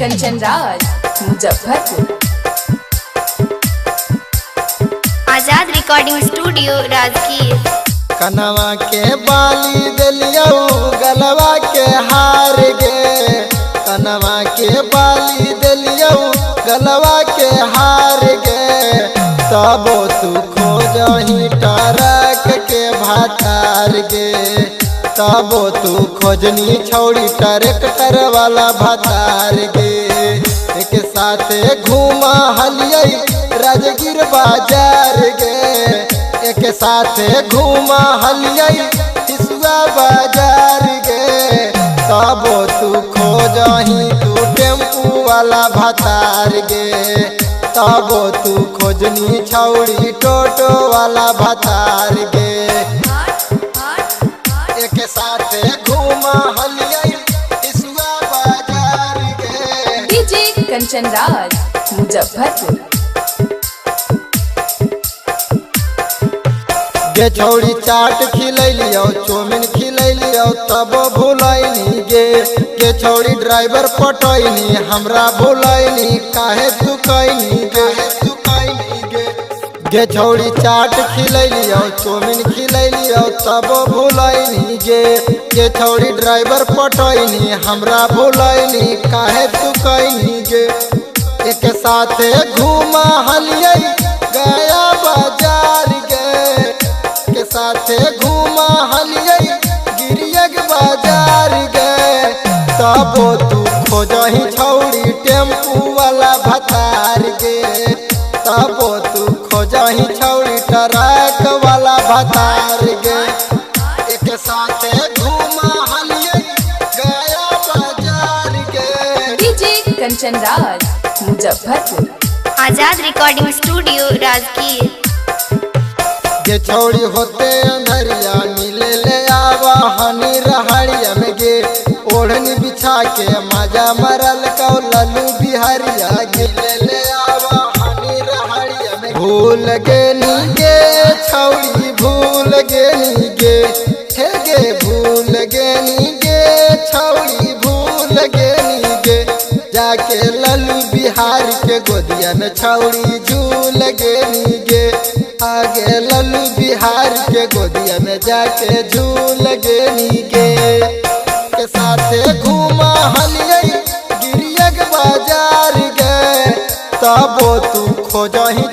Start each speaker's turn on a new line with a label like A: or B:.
A: कंचन राज मुजफ्फरपुर।
B: आजाद recording studio Rajgir.
C: कनवा के बाली दिलियो गलवा के हार गे, कनवा के बाली दिलियो गलवा के हार गे। तबो तू खोजही टरक के भातार गे, तबो तू खोजनी छौड़ी ट्रैक्टर वाला भातार गे। एक साथे घूमा हलियै राजगीर बाजार गे, एक साथे घूमा हलियै हिसुआ बाजार गे। तबो तू खोजही तू टेम्पू वाला भातार गे, तबो तू खोजनी छौड़ी टोटो वाला भातार गे। एक साथे घूमा हलियै हिसुआ बाजार गे।
A: डीजे कंचन राज मुजफ्फरपुर।
C: गे छौड़ी चाट खिलैलियो चौमिन खिलैलियो तब भूलैनी गे। गे छौड़ी ड्राइवर पटैनी हमरा भूलैनी काहे तू कैनी गे। गे छौड़ी चाट खिलैलियो चौमिन खिलैलियो तब भूलैनी गे। गे छौड़ी ड्राइवर पटैनी हमरा भूलैनी काहे तू कैनी गे। एक साथे घूमा हलियै गया बाजार गे, के साथे घूमा हलियै गिरियक बाजार गे। तबो तू खोजही छौड़ी टेम्पू वाला भातार गे, तबो तू खोजही छौड़ी ट्रक वाला भातार गे। एक साथे घूमा हलियै गया बाजार गे।
A: डीजे कंचन राज मुजफ्फरपुर।
B: आजाद रिकॉर्डिंग स्टूडियो राजगीर।
C: गे छौड़ी होते अंधरिया मिले ले आवा हनी रहड़िया में गे। ओढ़नी बिछा के मजा मरल कौ लल्लू बिहारिया गे। ले आवा हनी रहड़िया में भूल गे नी गे छौड़ी भूल गे नी गे। हे गे भूल गे नी गे छौड़ी भूल गे नी गे। जाके लल्लू बिहारी के गोदिया में छौड़ी झूल गे नी गे। आगे लल्लू बिहार के गोदिया में जाके झूल गे नी गे। के साथे घूमा हलियै गिरियक बाजार गे, तबो तू खोजही